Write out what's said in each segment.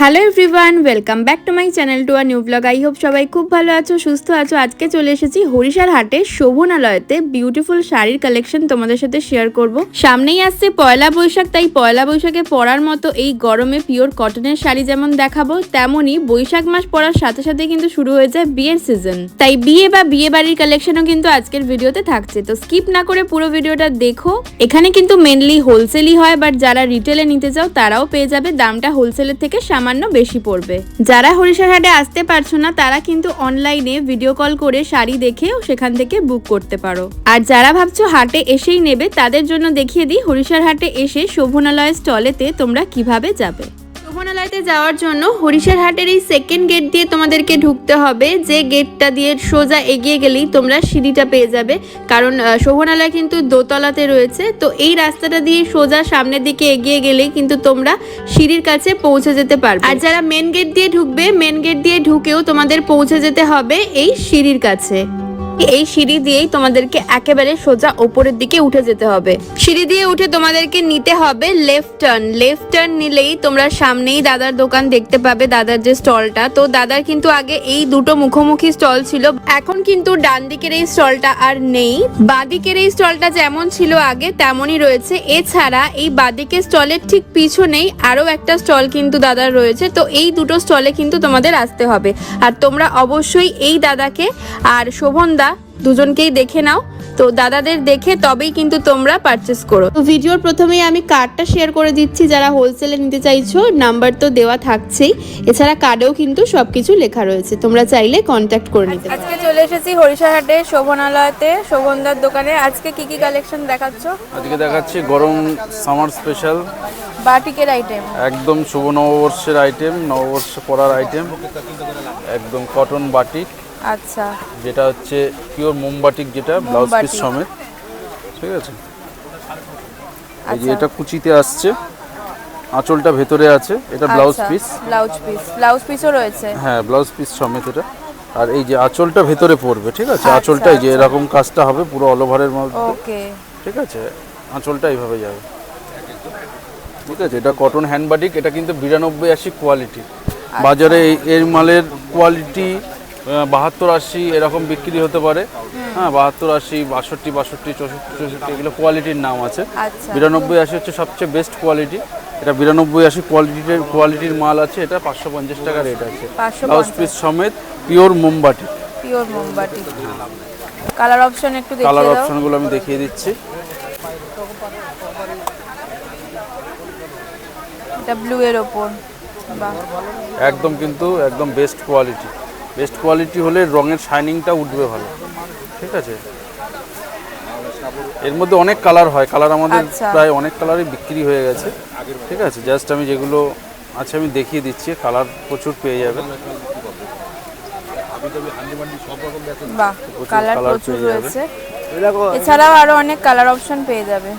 Hello everyone, welcome back to my channel to a new blog. I hope সবাই খুব ভালো আছো, সুস্থ আছো। আজকে চলে এসেছি হরিশার হাটে শোভনালয়তে বিউটিফুল শাড়ির কালেকশন তোমাদের সাথে শেয়ার করব। সামনেই আসছে পয়লা বৈশাখ, তাই পয়লা বৈশাখে পরার মতো এই গরমে পিওর কটনের শাড়ি যেমন দেখাবো, তেমনই বৈশাখ মাস পরার সাথে সাথে কিন্তু শুরু হয়ে যায় বিয়ের সিজন। তাই বিয়ে বা বিয়ে বাড়ির কালেকশনও কিন্তু আজকের ভিডিওতে থাকছে, তো স্কিপ না করে পুরো ভিডিওটা দেখো। এখানে কিন্তু মেনলি হোলসেলই হয়, বাট যারা রিটেলে নিতে চাও তারাও পেয়ে যাবে। দামটা হোলসেলের থেকে সামান্য বেশি পড়বে। যারা হরিশার হাটে আসতে পারছো না তারা কিন্তু অনলাইনে ভিডিও কল করে শাড়ি দেখেও সেখান থেকে বুক করতে পারো। আর যারা ভাবছো হাটে এসেই নেবে তাদের জন্য দেখিয়ে দিই হরিশার হাটে এসে শোভনালয় স্টলেতে তোমরা কিভাবে যাবে। শোভনালয়তে যাওয়ার জন্য হরিশার হাটের এই সেকেন্ড গেট দিয়ে তোমাদেরকে ঢুকতে হবে। যে গেটটা দিয়ে সোজা এগিয়ে গেলেই তোমরা সিঁড়িটা পেয়ে যাবে, কারণ শোভনালয় কিন্তু দোতলাতে রয়েছে। তো এই রাস্তাটা দিয়ে সোজা সামনের দিকে এগিয়ে গেলেই কিন্তু তোমরা সিঁড়ির কাছে পৌঁছে যেতে পারবে। আর যারা মেন গেট দিয়ে ঢুকবে, মেন গেট দিয়ে ঢুকেও তোমাদের পৌঁছে যেতে হবে এই সিঁড়ির কাছে। এই সিঁড়ি দিয়েই তোমাদেরকে একেবারে সোজা ওপরের দিকে উঠে যেতে হবে। সিঁড়ি দিয়ে উঠে তোমাদেরকে নিতে হবে লেফট টার্ন। লেফট টার্ন নিলেই তোমরা সামনেই দাদার দোকান দেখতে পাবে, দাদার যে স্টলটা। তো দাদার কিন্তু আগে এই দুটো মুখোমুখি স্টল ছিল, এখন কিন্তু ডান দিকের এই স্টলটা আর নেই। বাঁদিকের এই স্টলটা যেমন ছিল আগে তেমনই রয়েছে। এছাড়া এই বাঁদিকের স্টলের ঠিক পিছনেই আরো একটা স্টল কিন্তু দাদার রয়েছে। তো এই দুটো স্টলে কিন্তু তোমাদের আসতে হবে। আর তোমরা অবশ্যই এই দাদাকে আর শোভনদা দুজনকেই দেখে নাও। তো দাদাদের দেখে তবেই কিন্তু তোমরা পারচেস করো। তো ভিডিওর প্রথমেই আমি কার্ডটা শেয়ার করে দিচ্ছি, যারা হোলসেলে নিতে চাইছো নাম্বার তো দেওয়া থাকছেই, এছাড়া কার্ডেও কিন্তু সবকিছু লেখা রয়েছে, তোমরা চাইলে কন্ট্যাক্ট করে নিতে পারো। আজকে চলে এসেছি হরিশার হাটে শোভনালয়তে, শোভনদার দোকানে। আজকে কি কি কালেকশন দেখাচ্ছ? আজকে দেখাচ্ছি গরম সামার স্পেশাল বাটিকের আইটেম, একদম শুভ নববর্ষের আইটেম, নববর্ষে পরার আইটেম, একদম কটন বাটিক। আচ্ছা, যেটা হচ্ছে পিওর মোমবাটিক, যেটা ব্লাউজ পিস সমেত, ঠিক আছে। এই যে এটা কুচিতে আসছে, আঁচলটা ভেতরে আছে, এটা ব্লাউজ পিস। ব্লাউজ পিসও রয়েছে, হ্যাঁ ব্লাউজ পিস সমেত এটা। আর এই যে আঁচলটা ভেতরে পড়বে, ঠিক আছে। আঁচলটা এই যে এরকম কাজটা হবে পুরো অল ওভারের মধ্যে, ওকে, ঠিক আছে। আঁচলটা এইভাবে যাবে, ঠিক আছে। এটা কটন হ্যান্ড বাটিক, এটা কিন্তু 92-80 কোয়ালিটি। বাজারে এর মালের কোয়ালিটি 72-80 এরকম বিক্রি হতে পারে। হ্যাঁ 72-80, 62-62, 64-64 এগুলো কোয়ালিটির নাম আছে। 92-80 হচ্ছে সবচেয়ে বেস্ট কোয়ালিটি। এটা 92-80 কোয়ালিটির মাল আছে। এটা 550 টাকা রেট আছে, ব্লাউজ পিস সমেত, পিওর মোমবাটি। কালার অপশন একটু দেখিয়ে দাও। কালার অপশনগুলো আমি দেখিয়ে দিচ্ছি। এটা ব্লু এর উপর, বাহ, একদম কিন্তু একদম বেস্ট কোয়ালিটি। বেস্ট কোয়ালিটি হলে রঙের শাইনিংটা উঠবে ভালো, ঠিক আছে। এর মধ্যে অনেক কালার হয়, কালার আমাদের প্রায় অনেক কালারই বিক্রি হয়ে গেছে, ঠিক আছে। জাস্ট আমি যেগুলো আছে আমি দেখিয়ে দিচ্ছি, কালার প্রচুর পেয়ে যাবে। বাহ, কালার প্রচুর রয়েছে। এছাড়াও আরো অনেক কালার অপশন পেয়ে যাবে।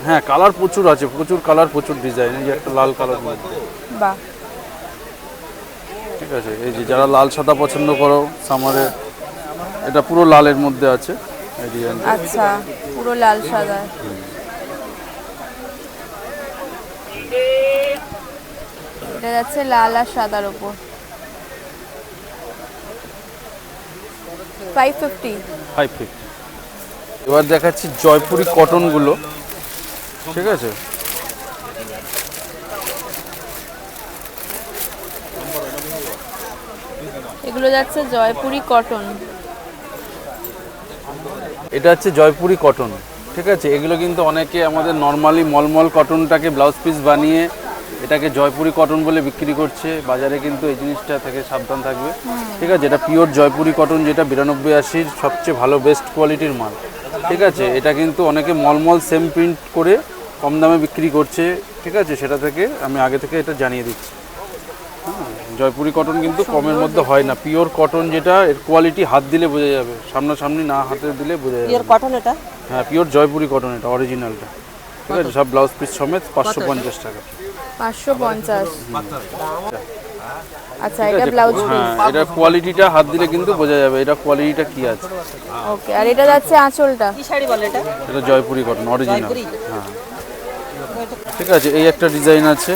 হ্যাঁ কালার প্রচুর আছে, প্রচুর কালার, প্রচুর ডিজাইন। এই যে একটা লাল কালার, বাহ, ঠিক আছে। এই যে যারা লাল সাদা পছন্দ করো সামারে, এটা পুরো লালের মধ্যে আছে এই ডিজাইন। আচ্ছা, পুরো লাল সাদা। এটা যাচ্ছে লাল আর সাদার উপর, 550। এবার দেখাচ্ছি জয়পুরি কটনগুলো, ঠিক আছে। এগুলো যাচ্ছে জয়পুরি কটন। এটা হচ্ছে জয়পুরি কটন, ঠিক আছে। এগুলো কিন্তু অনেকে আমাদের নর্মালি মলমল কটনটাকে ব্লাউজ পিস বানিয়ে এটাকে জয়পুরি কটন বলে বিক্রি করছে বাজারে, কিন্তু এই জিনিসটা থেকে সাবধান থাকবে, ঠিক আছে। এটা পিওর জয়পুরি কটন, যেটা 92-80 সবচেয়ে ভালো বেস্ট কোয়ালিটির মাল, ঠিক আছে। এটা কিন্তু অনেকে মলমল সেম প্রিন্ট করে কম দামে বিক্রি করছে, ঠিক আছে। সেটা থেকে আমি আগে থেকে এটা জানিয়ে দিচ্ছি। জয়পুরি কটন কিন্তু কমের মধ্যে হয় না। পিওর কটন, যেটা এর কোয়ালিটি হাত দিলে বোঝা যাবে, সামনাসামনি না হাতে দিলে বোঝা যাবে। পিওর কটন এটা? হ্যাঁ পিওর জয়পুরি কটন, এটা অরিজিনালটা, ঠিক আছে। সব ব্লাউজ পিস সমেত 550 টাকা। 550, আচ্ছা। এটা ব্লাউজ পিস, এটা কোয়ালিটিটা হাত দিলে কিন্তু বোঝা যাবে এটা কোয়ালিটিটা কি আছে। ওকে। আর এটা যাচ্ছে আঁচলটা, কি শাড়ি বলে এটা? এটা জয়পুরি কটন অরিজিনাল, হ্যাঁ, ঠিক আছে। এই একটা ডিজাইন আছে,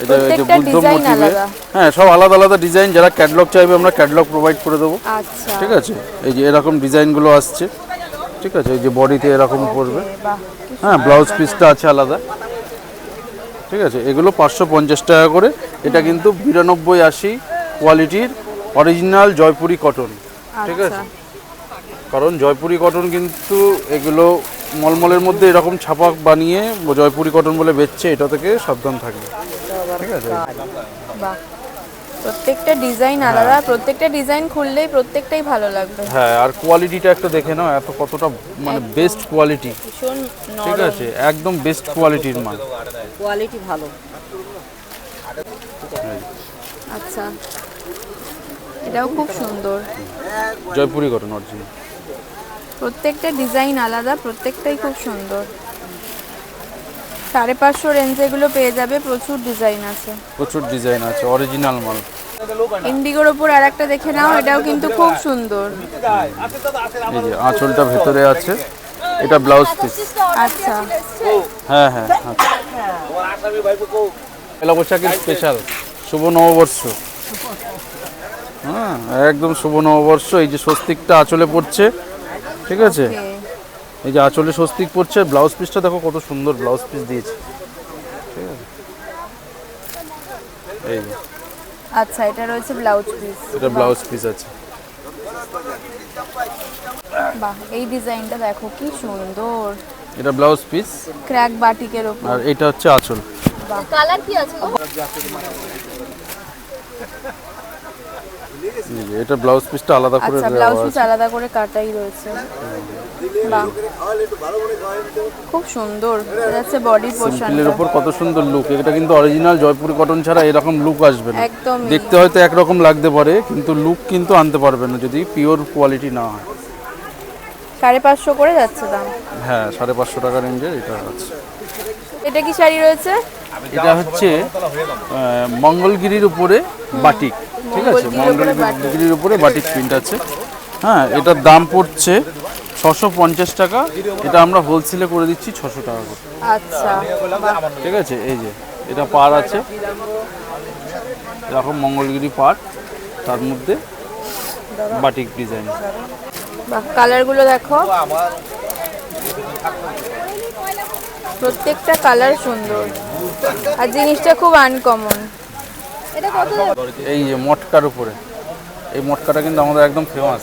এটা এই যে প্রত্যেকটা বুদ্ধ ডিজাইন মোটিভে, আলাদা। হ্যাঁ সব আলাদা আলাদা ডিজাইন। যারা ক্যাটালগ চাইবে আমরা ক্যাটালগ প্রোভাইড করে দেবো, আচ্ছা ঠিক আছে। এই যে এরকম ডিজাইনগুলো আসছে, ঠিক আছে। এই যে বডিতে এরকম পড়বে, বাহ হ্যাঁ ব্লাউজ পিসটা আছে আলাদা, ঠিক আছে। এগুলো 550 টাকা করে। এটা কিন্তু 92-80 কোয়ালিটির অরিজিনাল জয়পুরি কটন, ঠিক আছে। কারণ জয়পুরি কটন কিন্তু এগুলো মলমলের মধ্যে এরকম ছাপা বানিয়ে জয়পুরি কটন বলে বেচছে, এটা থেকে সাবধান থাকবে, ঠিক আছে। বাহ প্রত্যেকটা ডিজাইন আলাদা, প্রত্যেকটা ডিজাইন খুললেই প্রত্যেকটাই ভালো লাগবে। হ্যাঁ আর কোয়ালিটিটা একটা দেখে নাও, এত কতটা মানে বেস্ট কোয়ালিটি, ভীষণ ঠিক নরম, আছে, একদম বেস্ট কোয়ালিটির মাল। কোয়ালিটি ভালো। আচ্ছা এটাও খুব সুন্দর, জয়পুরি কটন অরিজিনাল। প্রত্যেকটা ডিজাইন আলাদা, প্রত্যেকটাই খুব সুন্দর। 550 রেঞ্জে এগুলো পেয়ে যাবে, প্রচুর ডিজাইন আছে, প্রচুর ডিজাইন আছে, অরিজিনাল মাল। ইন্ডিগোর ওপর আর একটা দেখে নাও, এটাও কিন্তু খুব সুন্দর। এই যে আঁচলটা ভেতরে আছে, এটা ব্লাউজ পিস। আচ্ছা হ্যাঁ হ্যাঁ আচ্ছা। পয়লা বৈশাখের স্পেশাল শুভ নববর্ষ, হ্যাঁ একদম শুভ নববর্ষ। এই যে স্বস্তিকটা আঁচলে পড়ছে, ঠিক আছে। okay, এই যে আঁচলে স্বস্তিক পড়ছে, ব্লাউজ পিসটা দেখো কত সুন্দর ব্লাউজ পিস দিয়েছে, ঠিক আছে। এই যে আচ্ছা এটা রয়েছে ব্লাউজ পিস। এটা ব্লাউজ পিস আছে। বাহ এই ডিজাইনটা দেখো কি সুন্দর, এটা ব্লাউজ পিস, ক্র্যাক বাটিকের ওপর। আর এটা হচ্ছে আঁচল। কালার কি আছে গো? এই যে এটা ব্লাউজ পিসটা আলাদা করে আচ্ছা দেওয়া ব্লাউজ পিস আছে। আলাদা করে কাটাই রয়েছে। বাহ খুব সুন্দর, এটা হচ্ছে বডি সিম্পলের পোর্শনটা, উপর কত সুন্দর লুক। এটা কিন্তু অরিজিনাল জয়পুরি কটন ছাড়া এরকম লুক আসবে না। একদম দেখতে হয়তো একরকম লাগতে পারে, কিন্তু লুক কিন্তু আনতে পারবে না যদি পিওর কোয়ালিটি না হয়। 550 করে যাচ্ছে দাম। হ্যাঁ 550 টাকা রেঞ্জের এটা আছে। এটা কি শাড়ি রয়েছে? এটা হচ্ছে মঙ্গলগিরির উপরে বাটিক, ঠিক আছে। মঙ্গলগিরির উপরে বাটিক প্রিন্ট আছে, হ্যাঁ। এটার দাম পড়ছে 650 টাকা। এটা আমরা হোলসেলে করে দিচ্ছি 600 টাকা করে, আচ্ছা ঠিক আছে। এই যে এটা পার আছে, এরকম মঙ্গলগিরি পার, তার মধ্যে বাটিক ডিজাইন। বাহ কালারগুলো দেখো, প্রত্যেকটা কালার সুন্দর আর জিনিসটা খুব আনকমন। এটা কত? এই যে মটকার উপরে, এই মটকাটা কিন্তু আমাদের একদম ফেমাস,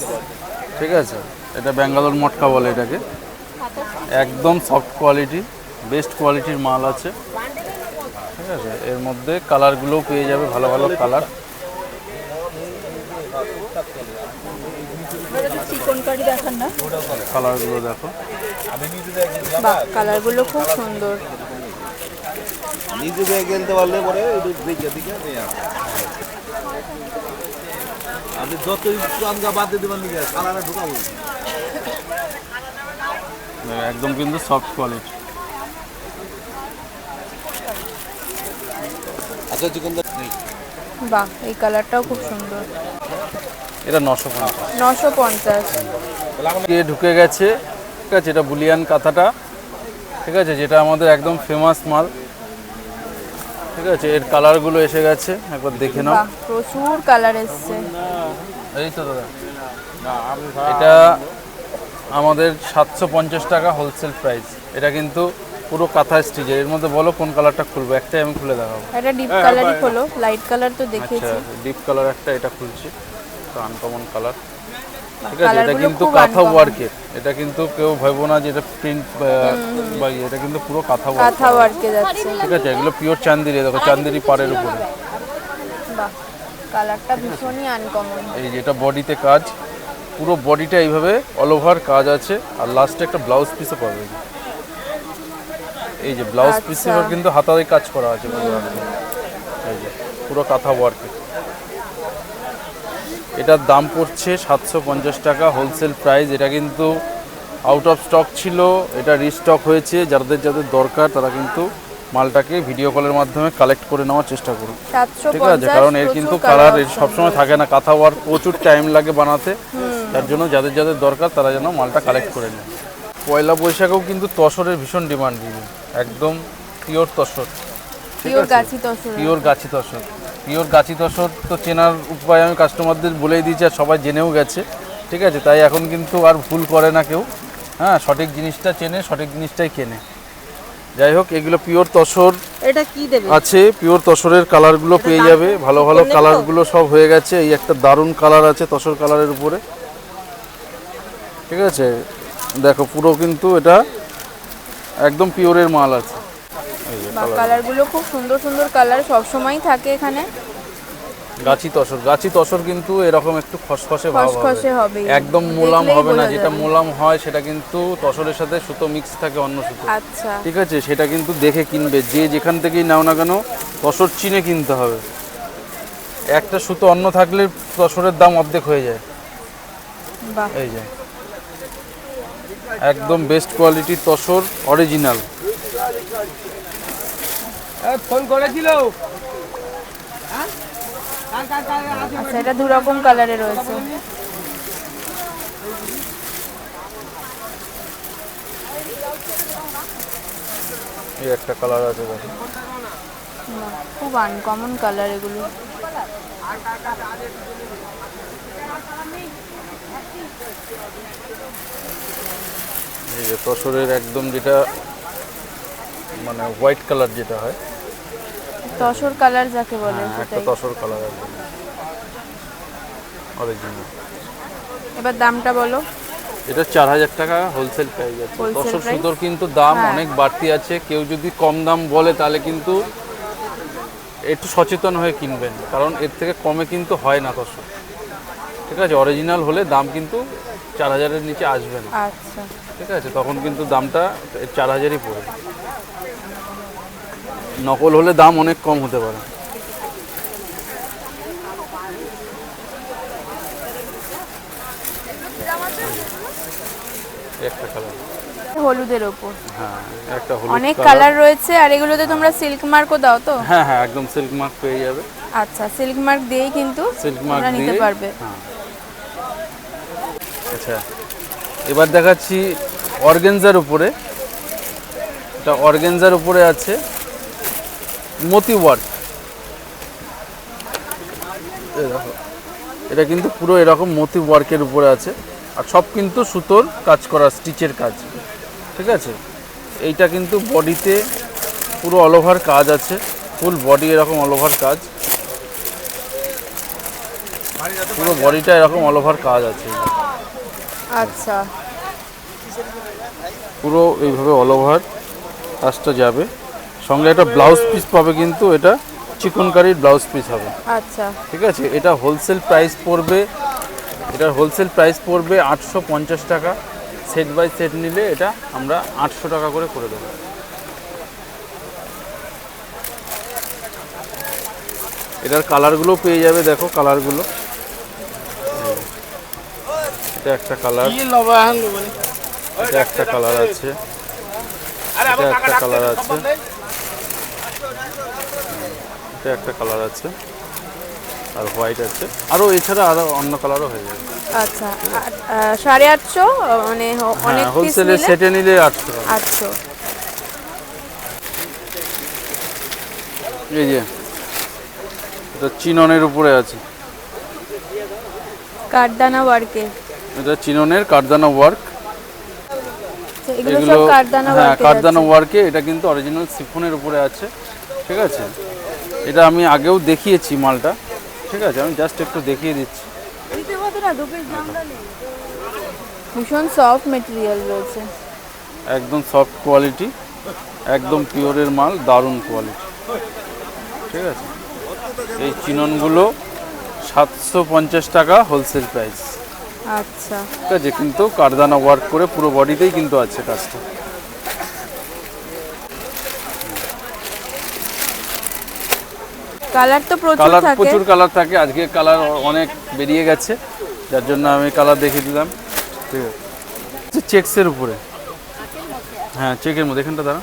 ঠিক আছে। এটা ব্যাঙ্গালোর মটকা বলে এটাকে, একদম সফট কোয়ালিটি, বেস্ট কোয়ালিটির মাল আছে, ঠিক আছে। এর মধ্যে কালারগুলোও পেয়ে যাবে, ভালো ভালো কালার। চিকনকারি দেখান না, কালারগুলো দেখো, বাহ কালারগুলো খুব সুন্দর। নিজে ব্যাগ কিনতে পারলে পরে দেখে দেখে আপনি যতই চাঙ্গা বাদ দিয়ে দেবেন নিয়ে কালারে ঢুকাবো। একদম কিন্তু সফট কোয়ালিটি। আচ্ছা চিকন বাহ এই কালারটাও খুব সুন্দর। এটা 950 950। দিয়ে ঢুকে গেছে, ঠিক আছে। এটা বুলিয়ান কাঁথাটা, ঠিক আছে, যেটা আমাদের একদম ফেমাস মাল, ঠিক আছে। এর কালারগুলো এসে গেছে, একবার দেখে নাও। বাহ প্রচুর কালার এসছে। এই তো দাদা, এটা আমাদের 750 টাকা হোলসেল প্রাইস। এটা কিন্তু পুরো কাঁথা স্টিচের। এর মধ্যে বলো কোন কালারটা খুলবো, একটাই আমি খুলে দেখাবো। এটা ডিপ কালারই হলো, লাইট কালার তো আচ্ছা দেখেছি। ডিপ কালার একটা, এটা খুলছি, তো আনকমন কালার, ঠিক আছে। এটা কালারগুলো কিন্তু খুব কাঁথা uncommon। ওয়ার্কের, এটা কিন্তু কেউ ভাববো না যে এটা প্রিন্ট বা এটা কিন্তু পুরো কাঁথা ওয়ার্ক, কাঁথা ওয়ার্কে যাচ্ছে। ঠিক আছে। এগুলো পিওর চান্দেরি, দেখো চান্দেরি পাড়ের উপরে। বাহ কালারটা ভীষণই আনকমন। এই যে এটা বডিতে কাজ, পুরো বডিটা এইভাবে অল ওভার কাজ আছে, আর লাস্টে একটা ব্লাউজ পিসও পাবে। এই যে ব্লাউজ পিসে কিন্তু হাতায় কাজ করা আছে পুরো একদম। এই যে পুরো কাঁথা ওয়ার্কে। এটার দাম পড়ছে 750 টাকা হোলসেল প্রাইস। এটা কিন্তু আউট অফ স্টক ছিল, এটা রিস্টক হয়েছে। যাদের যাদের দরকার তারা কিন্তু মালটাকে ভিডিও কলের মাধ্যমে কালেক্ট করে নেওয়ার চেষ্টা করুন, ঠিক আছে। কারণ এর কিন্তু কালার এর সবসময় থাকে না, কাঁথা ওয়ার্ক প্রচুর টাইম লাগে বানাতে। তার জন্য যাদের যাদের দরকার তারা যেন মালটা কালেক্ট করে নেয়। পয়লা বৈশাখেও কিন্তু তসরের ভীষণ ডিমান্ড দিবে, একদম পিওর তসর, পিওর গাছি তসর। পিওর গাছি তসর। পিওর গাছি তসর তো চেনার উপায় আমি কাস্টমারদের বলেই দিয়েছি, আর সবাই জেনেও গেছে, ঠিক আছে। তাই এখন কিন্তু আর ভুল করে না কেউ, হ্যাঁ, সঠিক জিনিসটা চেনে, সঠিক জিনিসটাই কেনে। যাই হোক, এগুলো পিওর তসর এটা কি দেবে? আছে, পিওর তসরের কালারগুলো পেয়ে যাবে, ভালো ভালো কালারগুলো সব হয়ে গেছে। এই একটা দারুণ কালার আছে তসর কালারের উপরে, ঠিক আছে। দেখো পুরো কিন্তু এটা একদম পিওরের মাল আছে। এই যে কালার, কালারগুলো খুব সুন্দর সুন্দর কালার, সব সময় থাকে এখানে। গাছি তসর, গাছি তসর কিন্তু এরকম একটু খসখসে ভাব হবে, খসখসে হবে, একদম মোলাম দেখলেই হবে না। বোঝা যেটা যাবে। মোলাম হয় সেটা কিন্তু তসরের সাথে সুতো মিক্স থাকে, অন্য সুতো, আচ্ছা, ঠিক আছে। সেটা কিন্তু দেখে কিনবে, যে যেখান থেকেই নাও না কেন তসর চিনে কিনতে হবে। একটা সুতো অন্য থাকলে তসরের দাম অর্ধেক হয়ে যায়। বাহ, এই যে একদম বেস্ট কোয়ালিটির তসর, অরিজিনাল। ফোন করেছিল। আচ্ছা, এটা দু রকম কালারে রয়েছে। এই একটা কালার আছে দেখো, বাহ, খুব আনকমন কালার এগুলো। এই যে তসরের একদম যেটা মানে হোয়াইট কালার যেটা হয়, তসর কালার যাকে বলে হ্যাঁ, একটা সেটাই। তসর কালার একদম অরিজিনাল। এবার দামটা বলো। এটা 4000 টাকা হোলসেল প্রাইস আছে। Wholesale tussar price? সুতোর কিন্তু দাম হ্যাঁ। অনেক বাড়তি আছে। কেউ যদি কম দাম বলে তাহলে কিন্তু একটু সচেতন হয়ে কিনবেন, কারণ এর থেকে কমে কিন্তু হয় না তসর, ঠিক আছে। অরিজিনাল হলে দাম কিন্তু 4000-এর নিচে আসবে না, আচ্ছা, ঠিক আছে। তখন কিন্তু দামটা 4000-ই পড়বে। নকল হলে দাম অনেক কম হতে পারে। একটা কালার, হলুদের ওপর হ্যাঁ একটা হলুদ অনেক কালার রয়েছে। আর এগুলোতে তোমরা সিল্ক মার্কও দাও তো? হ্যাঁ হ্যাঁ, একদম সিল্ক মার্ক পেয়ে যাবে। আচ্ছা, সিল্ক মার্ক দিয়েই কিন্তু সিল্ক মার্ক তোমরা নিতে দিয়ে, পারবে। হ্যাঁ। আচ্ছা, এবার দেখাচ্ছি অর্গেনজার উপরে। এটা অর্গেনজার উপরে আছে মতি ওয়ার্ক। এই দেখো, এটা কিন্তু পুরো এরকম মতি ওয়ার্কের উপরে আছে, আর সব কিন্তু সুতোর কাজ করা, স্টিচের কাজ, ঠিক আছে। এইটা কিন্তু বডিতে পুরো অল ওভার কাজ আছে, ফুল বডি এরকম অল ওভার কাজ, পুরো বডিটা এরকম অল ওভার কাজ আছে। আচ্ছা, পুরো এইভাবে অল ওভার কাজটা যাবে। সঙ্গে একটা ব্লাউজ পিস পাবে, কিন্তু এটা চিকনকারির ব্লাউজ পিস হবে, আচ্ছা, ঠিক আছে। এটা হোলসেল প্রাইস পড়বে, এটার হোলসেল প্রাইস পড়বে 850 টাকা। সেট বাই সেট নিলে এটা আমরা 800 টাকা করে দেবো। এটার কালারগুলো পেয়ে যাবে, দেখো কালারগুলো। এটা একটা কালার, এটা একটা কালার আছে, এটা একটা কালার আছে, এটা একটা কালার আছে, আর হোয়াইট আছে, আরও এছাড়া আরও অন্য কালারও হয়ে যাবে। আচ্ছা। 850, মানে অনেক পিস হোলসেলের নিলে সেটে নিলে 800 টাকা। 800। এই যে এটা চিননের উপরে আছে, কাঠদানা ওয়ার্কে। এটা চিননের কাঠদানা ওয়ার্ক। এগুলো সব কাঠদানা হ্যাঁ, ওয়ার্কে। কাঠদানা ওয়ার্কে। এটা কিন্তু অরিজিনাল সিফনের উপরে আছে, ঠিক আছে। এটা আমি আগেও দেখিয়েছি মালটা, ঠিক আছে। আমি জাস্ট একটু দেখিয়ে দিচ্ছি। ভীষণ সফট মেটেরিয়াল রয়েছে। একদম সফট কোয়ালিটি, একদম পিওরের মাল, দারুণ কোয়ালিটি, ঠিক আছে। এই চিননগুলো 750 টাকা হোলসেল প্রাইস, আচ্ছা, ঠিক আছে। কিন্তু কাঠদানা ওয়ার্ক করে পুরো বডিতেই কিন্তু আছে কাজটা। কালার তো প্রচুর কালার থাকে। প্রচুর কালার থাকে, আজকে কালার অনেক বেরিয়ে গেছে, যার জন্য আমি কালার দেখিয়ে দিলাম, ঠিক আছে। চেক্সের উপরে, হ্যাঁ চেকের মধ্যে, এখানটা দাঁড়া,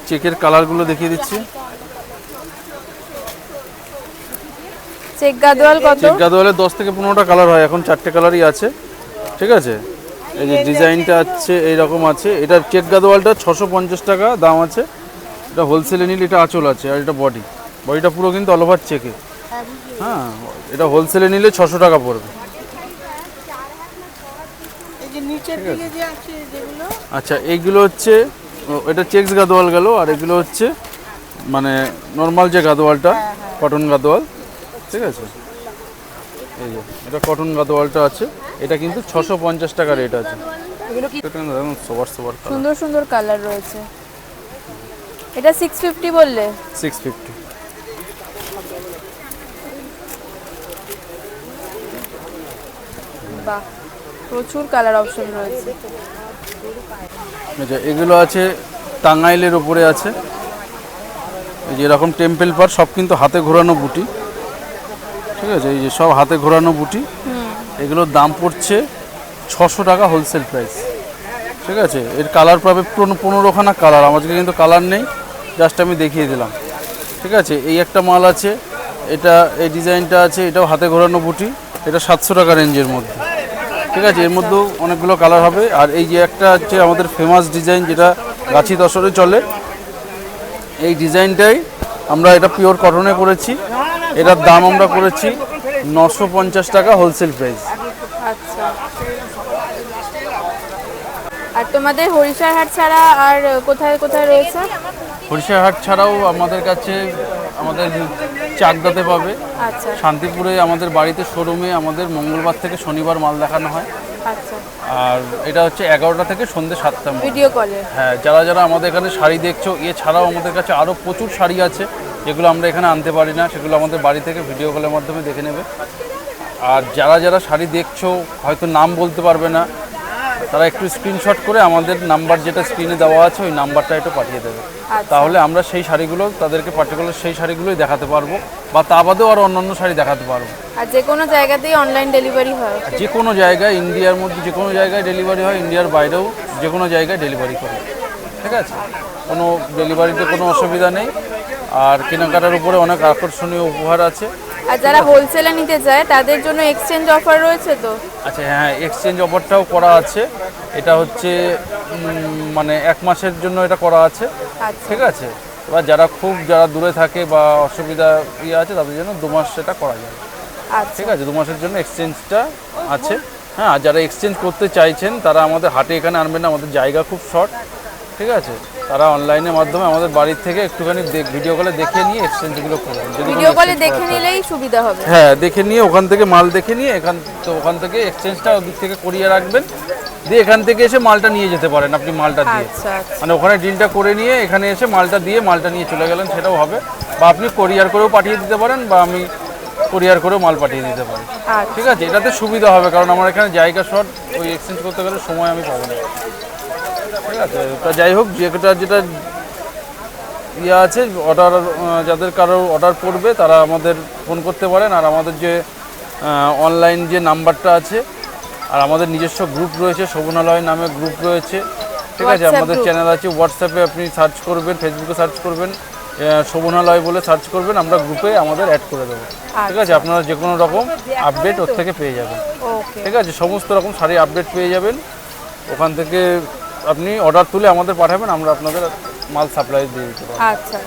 চেকের কালারগুলো দেখিয়ে দিচ্ছি। চেক গাদোয়াল কত? চেক গাদোয়ালে 10 থেকে 15টা কালার হয়, এখন 4টে কালারই আছে, ঠিক আছে। এই যে ডিজাইনটা আছে এইরকম আছে। এটার চেক গাদোয়ালটা 650 টাকা দাম আছে, এটা হোলসেলে নিলে এটা আঁচল আছে আর এটা বডিটা পুরো কিন্তু অল ওভার চেকে। হ্যাঁ, এটা হোলসেলে নিলে 600 টাকা পড়বে। আচ্ছা, এইগুলো হচ্ছে এটা চেক্স গাদোয়াল গেল, আর এগুলো হচ্ছে মানে নর্মাল যে গাদোয়ালটা, কটন গাদোয়াল। ঠিক আছে, এই যে এটা কটন গাদোয়ালটা আছে, এটা কিন্তু 650 টাকা রেট আছে। সবার সুন্দর সুন্দর কালার রয়েছে। এটা 650 বললে? 650। বাহ, প্রচুর কালার অপশন রয়েছে। আচ্ছা, এগুলো আছে টাঙ্গাইলের উপরে আছে, এই যে এরকম টেম্পল পার, সব কিন্তু হাতে ঘোরানো বুটি। ঠিক আছে, এই যে সব হাতে ঘোরানো বুটি। এগুলোর দাম পড়ছে 600 টাকা হোলসেল প্রাইস। ঠিক আছে, এর কালার পাবে 15খানা কালার, আমাদের কিন্তু কালার নেই, জাস্ট আমি দেখিয়ে দিলাম। ঠিক আছে, এই একটা মাল আছে, এটা এই ডিজাইনটা আছে, এটাও হাতে ঘোরানো বুটি, এটা 700 টাকা রেঞ্জের মধ্যে। ঠিক আছে, এর মধ্যেও অনেকগুলো কালার হবে। আর এই যে একটা হচ্ছে আমাদের ফেমাস ডিজাইন, যেটা গাছি দশরে চলে, এই ডিজাইনটাই আমরা এটা পিওর কটনে করেছি। এটার দাম আমরা করেছি 950 টাকা হোলসেল প্রাইস। আচ্ছা, আর তোমাদের হরিশার হাট ছাড়া আর কোথায় কোথায় রয়েছে? হরিশার হাট ছাড়াও আমাদের কাছে আমাদের চাকদাতে পাবে। আচ্ছা শান্তিপুরে আমাদের বাড়িতে শোরুমে আমাদের মঙ্গলবার থেকে শনিবার মাল দেখানো হয়। আচ্ছা, আর এটা হচ্ছে 11টা থেকে সন্ধ্যে 7টা। ভিডিও কলে। হ্যাঁ, যারা যারা আমাদের এখানে শাড়ি দেখছো, এছাড়াও আমাদের কাছে আরও প্রচুর শাড়ি আছে যেগুলো আমরা এখানে আনতে পারি না, সেগুলো আমাদের বাড়ি থেকে ভিডিও কলের মাধ্যমে দেখে নেবে। আর যারা যারা শাড়ি দেখছো হয়তো নাম বলতে পারবে না, তারা একটু স্ক্রিনশট করে আমাদের নাম্বার যেটা স্ক্রিনে দেওয়া আছে ওই নাম্বারটা একটু পাঠিয়ে দেবে। তাহলে আমরা সেই শাড়িগুলো তাদেরকে পার্টিকুলার সেই শাড়িগুলোই দেখাতে পারবো, বা তা বাদেও আরও অন্যান্য শাড়ি দেখাতে পারবো। আর যে কোনো জায়গাতেই অনলাইন ডেলিভারি হয়? যে কোনো জায়গায়, ইন্ডিয়ার মধ্যে যে কোনো জায়গায় ডেলিভারি হয়, ইন্ডিয়ার বাইরেও যে কোনো জায়গায় ডেলিভারি করে। ঠিক আছে, কোনো ডেলিভারিতে কোনো অসুবিধা নেই। আর কেনাকাটার উপরে অনেক আকর্ষণীয় উপহার আছে। আর যারা হোলসেলে নিতে চায় তাদের জন্য এক্সচেঞ্জ অফার রয়েছে তো? আচ্ছা, হ্যাঁ, এক্সচেঞ্জ অফারটাও করা আছে। এটা হচ্ছে মানে 1 মাসের জন্য এটা করা আছে। ঠিক আছে, এবার যারা দূরে থাকে বা অসুবিধা আছে তাদের জন্য 2 মাস সেটা করা যায়। ঠিক আছে, 2 মাসের জন্য এক্সচেঞ্জটা আছে। হ্যাঁ, আর যারা এক্সচেঞ্জ করতে চাইছেন তারা আমাদের হাটে এখানে আনবেন না, আমাদের জায়গা খুব শর্ট। ঠিক আছে, তারা অনলাইনের মাধ্যমে আমাদের বাড়ির থেকে একটুখানি ভিডিও কলে দেখে নিয়ে এক্সচেঞ্জগুলো করবেন। ভিডিও কলে দেখে নিলেই সুবিধা হবে। হ্যাঁ, দেখে নিয়ে ওখান থেকে মাল দেখে নিয়ে ওখান থেকে এক্সচেঞ্জটা ওদিক থেকে করিয়ে রাখবেন, দিয়ে এখান থেকে এসে মালটা নিয়ে যেতে পারেন আপনি মালটা দিয়ে। মানে ওখানে ডিলটা করে নিয়ে এখানে এসে মালটা দিয়ে মালটা নিয়ে চলে গেলেন, সেটাও হবে। বা আপনি কোরিয়ার করেও পাঠিয়ে দিতে পারেন, বা আমি কোরিয়ার করেও মাল পাঠিয়ে দিতে পারি। ঠিক আছে, এটাতে সুবিধা হবে, কারণ আমার এখানে জায়গা শর্ট, ওই এক্সচেঞ্জ করতে গেলে সময় আমি পাবো না। ঠিক আছে, তা যাই হোক, যেটা আছে অর্ডার, যাদের কারো অর্ডার পড়বে তারা আমাদের ফোন করতে পারেন। আর আমাদের যে অনলাইন যে নাম্বারটা আছে, আর আমাদের নিজস্ব গ্রুপ রয়েছে, শোভনালয় নামে গ্রুপ রয়েছে। ঠিক আছে, আমাদের চ্যানেল আছে, হোয়াটসঅ্যাপে আপনি সার্চ করবেন, ফেসবুকে সার্চ করবেন, শোভনালয় বলে সার্চ করবেন, আমরা গ্রুপে আমাদের অ্যাড করে দেবো। ঠিক আছে, আপনারা যে কোনো রকম আপডেট ওর থেকে পেয়ে যাবেন। ঠিক আছে, সমস্ত রকম শাড়ি আপডেট পেয়ে যাবেন ওখান থেকে। আপনি অর্ডার তুলে আমাদের পাঠাবেন, আমরা আপনাদের মাল সাপ্লাই দিয়ে দিতে পারবো। আচ্ছা।